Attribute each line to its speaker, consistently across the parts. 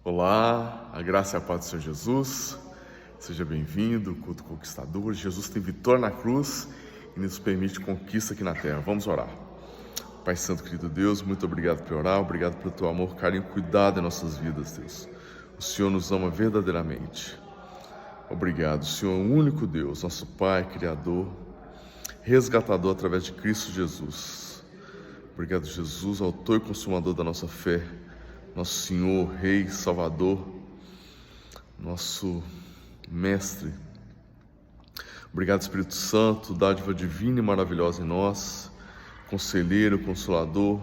Speaker 1: Olá, a graça e a paz do Senhor Jesus. Seja bem-vindo, culto conquistador. Jesus tem vitória na cruz e nos permite conquista aqui na terra. Vamos orar. Pai Santo, querido Deus, muito obrigado por orar, obrigado pelo teu amor, carinho, cuidado em nossas vidas, Deus. O Senhor nos ama verdadeiramente. Obrigado, Senhor é o único Deus, nosso Pai, Criador, resgatador através de Cristo Jesus. Obrigado, Jesus, autor e consumador da nossa fé, nosso Senhor, Rei, Salvador, nosso Mestre. Obrigado, Espírito Santo, dádiva divina e maravilhosa em nós, Conselheiro, Consolador.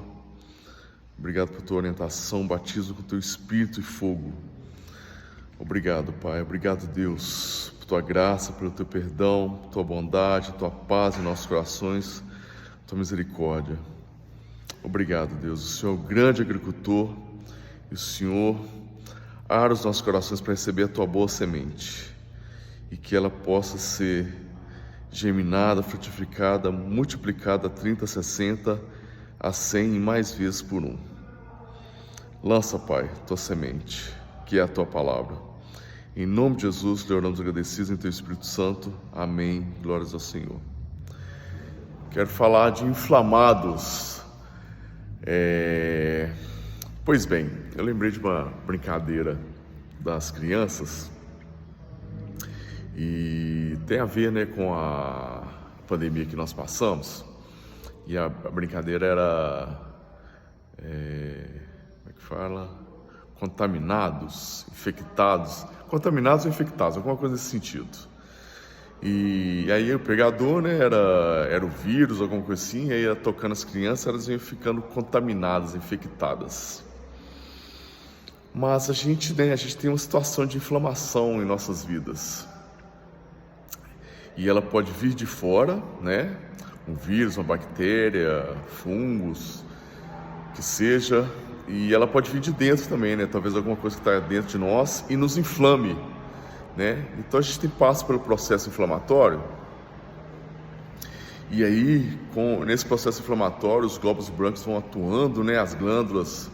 Speaker 1: Obrigado por tua orientação, batismo com teu Espírito e fogo. Obrigado, Pai. Obrigado, Deus, por tua graça, pelo teu perdão, tua bondade, tua paz em nossos corações, tua misericórdia. Obrigado, Deus. O Senhor é o grande agricultor e o Senhor ara os nossos corações para receber a tua boa semente e que ela possa ser geminada, frutificada, multiplicada 30, 60, a 100 e mais vezes por um. Lança, Pai, tua semente, que é a tua palavra. Em nome de Jesus, lhe oramos agradecidos em teu Espírito Santo. Amém. Glórias ao Senhor. Quero falar de inflamados. Pois bem, eu lembrei de uma brincadeira das crianças e tem a ver, né, com a pandemia que nós passamos. E a brincadeira era, como é que fala? Contaminados, infectados, contaminados ou infectados, alguma coisa nesse sentido. E aí o pegador, né, era o vírus, alguma coisa assim, e aí ia tocando as crianças, elas iam ficando contaminadas, infectadas. Mas a gente tem uma situação de inflamação em nossas vidas. E ela pode vir de fora, né? Um vírus, uma bactéria, fungos, que seja. E ela pode vir de dentro também, né? Talvez alguma coisa que está dentro de nós e nos inflame, né? Então a gente passa pelo processo inflamatório. E aí, nesse processo inflamatório, os glóbulos brancos vão atuando, né? As glândulas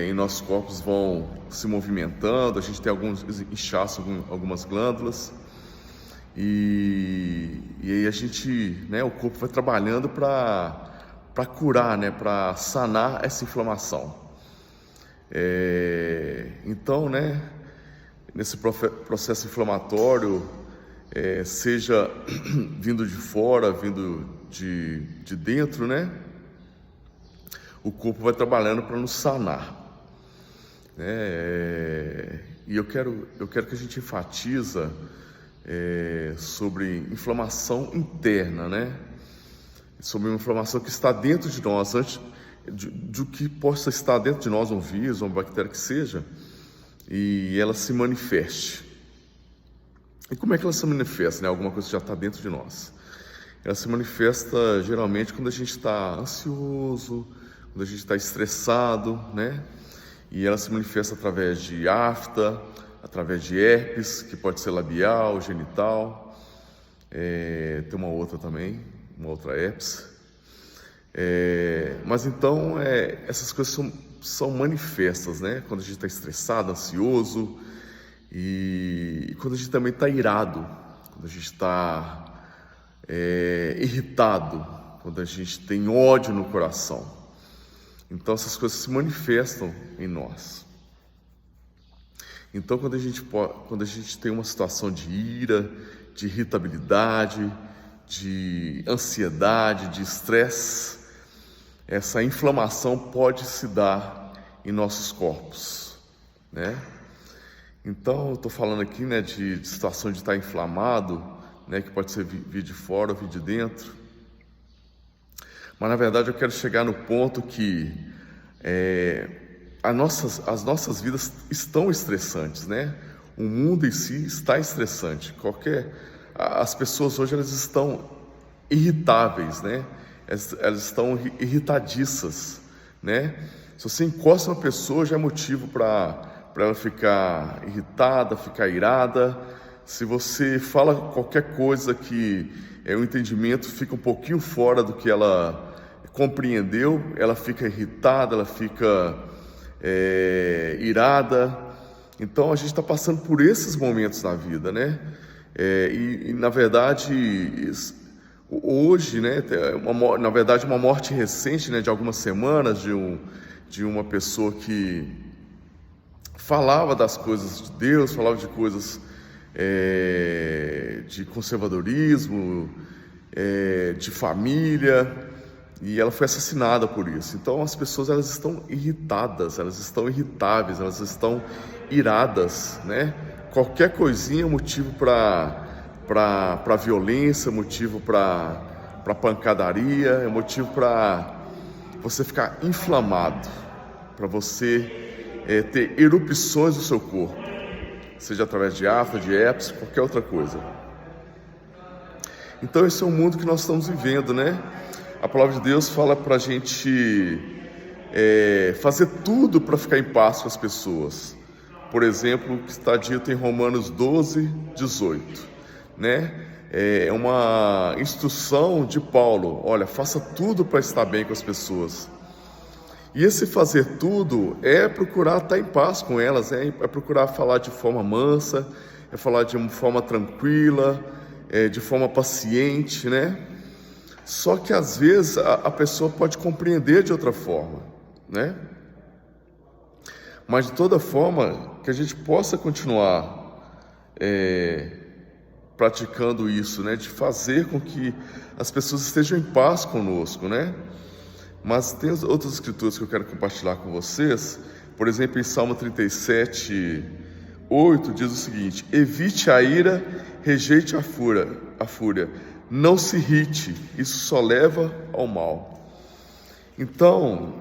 Speaker 1: em nossos corpos vão se movimentando, a gente tem alguns inchaços, algumas glândulas, e aí a gente, né, o corpo vai trabalhando para curar, né, para sanar essa inflamação. Então, né, nesse processo inflamatório, seja vindo de fora, vindo de dentro, né, o corpo vai trabalhando para nos sanar, né? E eu quero que a gente enfatiza sobre inflamação interna, né? Sobre uma inflamação que está dentro de nós, antes do que possa estar dentro de nós, um vírus, uma bactéria que seja, e ela se manifeste. E como é que ela se manifesta, né? Alguma coisa que já está dentro de nós. Ela se manifesta geralmente quando a gente está ansioso, quando a gente está estressado, né? E ela se manifesta através de afta, através de herpes, que pode ser labial, genital. Tem uma outra também, uma outra herpes. Mas então, essas coisas são manifestas, né? Quando a gente está estressado, ansioso, e quando a gente também está irado, quando a gente está irritado, quando a gente tem ódio no coração. Então essas coisas se manifestam em nós. Então quando a gente tem uma situação de ira, de irritabilidade, de ansiedade, de estresse, essa inflamação pode se dar em nossos corpos, né? Então eu estou falando aqui, né, de situação de estar inflamado, né, que pode ser vir de fora ou vir de dentro. Mas na verdade eu quero chegar no ponto que as nossas vidas estão estressantes, né? O mundo em si está estressante. As pessoas hoje elas estão irritáveis, né? Elas estão irritadiças, né? Se você encosta uma pessoa já é motivo para ela ficar irritada, ficar irada. Se você fala qualquer coisa que o entendimento fica um pouquinho fora do que ela compreendeu, ela fica irritada, ela fica irada. Então a gente está passando por esses momentos na vida, né? E na verdade, hoje, né, na verdade uma morte recente, né, de algumas semanas, de uma pessoa que falava das coisas de Deus, falava de coisas de conservadorismo, de família, e ela foi assassinada por isso. Então as pessoas, elas estão irritadas, elas estão irritáveis, elas estão iradas, né? Qualquer coisinha é motivo para violência, motivo para pancadaria, é motivo para você ficar inflamado, para você ter erupções do seu corpo, seja através de afta, de herpes, qualquer outra coisa. Então esse é o mundo que nós estamos vivendo, né? A palavra de Deus fala para a gente fazer tudo para ficar em paz com as pessoas. Por exemplo, o que está dito em Romanos 12, 18, né? É uma instrução de Paulo: olha, faça tudo para estar bem com as pessoas. E esse fazer tudo é procurar estar em paz com elas, é procurar falar de forma mansa, é falar de forma tranquila, de forma paciente, né? Só que às vezes a pessoa pode compreender de outra forma, né? Mas de toda forma, que a gente possa continuar praticando isso, né? De fazer com que as pessoas estejam em paz conosco, né? Mas tem outras escrituras que eu quero compartilhar com vocês. Por exemplo, em Salmo 37, 8, diz o seguinte: evite a ira, rejeite a fúria, não se irrite, isso só leva ao mal. Então,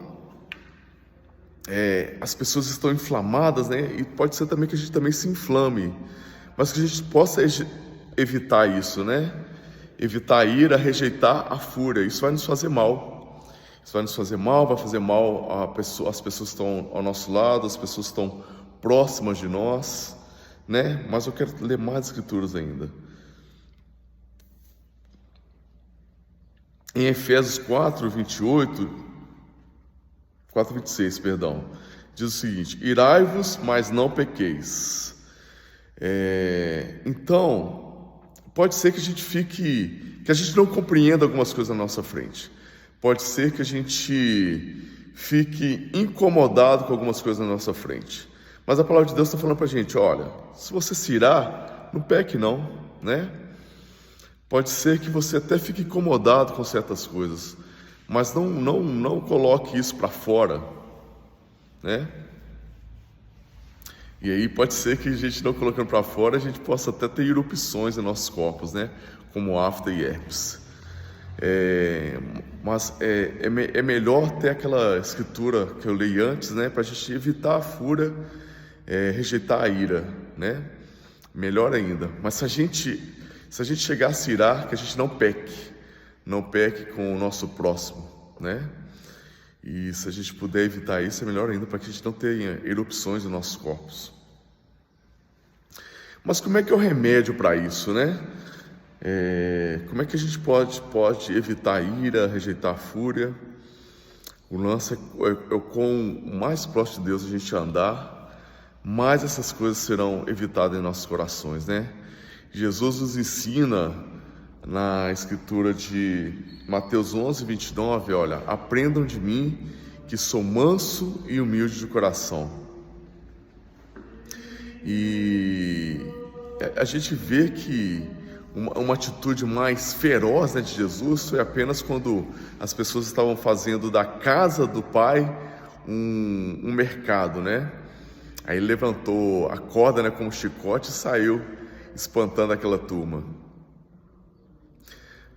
Speaker 1: as pessoas estão inflamadas, né? E pode ser também que a gente também se inflame, mas que a gente possa evitar isso, né? Evitar a ira, rejeitar a fúria. Isso vai nos fazer mal. Isso vai nos fazer mal, vai fazer mal às pessoas que estão ao nosso lado, as pessoas que estão próximas de nós, né? Mas eu quero ler mais escrituras ainda. Em Efésios 4:26, perdão, diz o seguinte: irai-vos, mas não pequeis. Então, pode ser que a gente não compreenda algumas coisas na nossa frente. Pode ser que a gente fique incomodado com algumas coisas na nossa frente. Mas a palavra de Deus está falando para a gente: olha, se você se irar, não peque não, né? Pode ser que você até fique incomodado com certas coisas, mas não coloque isso para fora, né? E aí pode ser que a gente não colocando para fora, a gente possa até ter erupções em nossos corpos, né? Como afta e herpes. Mas é melhor ter aquela escritura que eu li antes, né? Para a gente evitar a fúria, rejeitar a ira, né? Melhor ainda. Mas se a gente chegar a se irar, que a gente não peque com o nosso próximo, né? E se a gente puder evitar isso, é melhor ainda, para que a gente não tenha erupções nos nossos corpos. Mas como é que é o remédio para isso, né? Como é que a gente pode evitar a ira, rejeitar a fúria? O lance é com o mais próximo de Deus a gente andar, mais essas coisas serão evitadas em nossos corações, né? Jesus nos ensina na escritura de Mateus 11:29, olha, aprendam de mim que sou manso e humilde de coração. E a gente vê que uma atitude mais feroz, né, de Jesus foi apenas quando as pessoas estavam fazendo da casa do Pai um mercado, né? Aí ele levantou a corda, né, como chicote e saiu espantando aquela turma.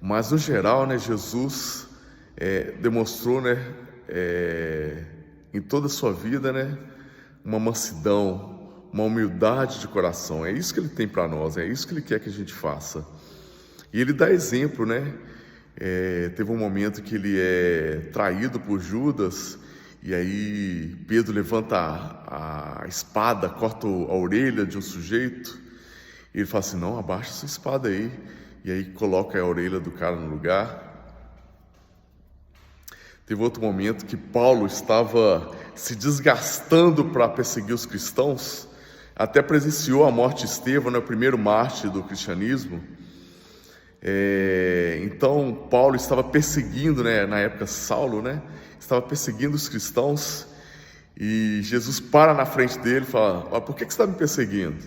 Speaker 1: Mas no geral, né, Jesus demonstrou, né, em toda a sua vida, né, uma mansidão, uma humildade de coração. É isso que ele tem para nós, é isso que ele quer que a gente faça. E ele dá exemplo, né? Teve um momento que ele é traído por Judas, e aí Pedro levanta a espada, corta a orelha de um sujeito, e ele fala assim: não, abaixa essa espada aí. E aí coloca a orelha do cara no lugar. Teve outro momento que Paulo estava se desgastando para perseguir os cristãos, até presenciou a morte de Estevão, né, o primeiro mártir do cristianismo. Então Paulo estava perseguindo, né, na época Saulo, né, estava perseguindo os cristãos, e Jesus para na frente dele e fala: por que você está me perseguindo?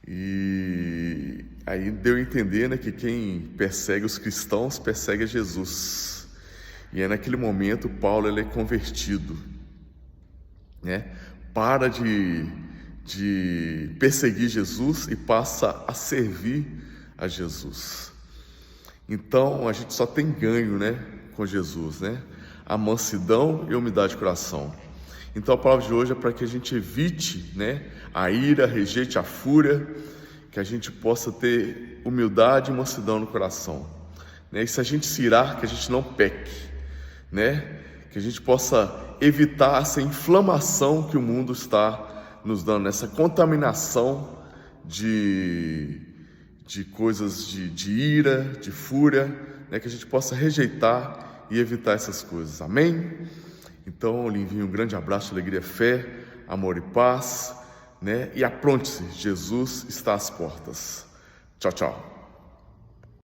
Speaker 1: E aí deu a entender, né, que quem persegue os cristãos persegue a Jesus. E é naquele momento Paulo ele é convertido, né? Para de perseguir Jesus e passa a servir a Jesus. Então a gente só tem ganho, né, com Jesus, né? A mansidão e a humildade de coração. Então a palavra de hoje é para que a gente evite, né, a ira, rejeite a fúria, que a gente possa ter humildade e mansidão no coração, né? E se a gente se irar, que a gente não peque, né? Que a gente possa evitar essa inflamação que o mundo está nos dando, essa contaminação de coisas de ira, de fúria, né? Que a gente possa rejeitar e evitar essas coisas, amém? Então eu lhe envio um grande abraço, alegria, fé, amor e paz, né? E apronte-se, Jesus está às portas. Tchau, tchau.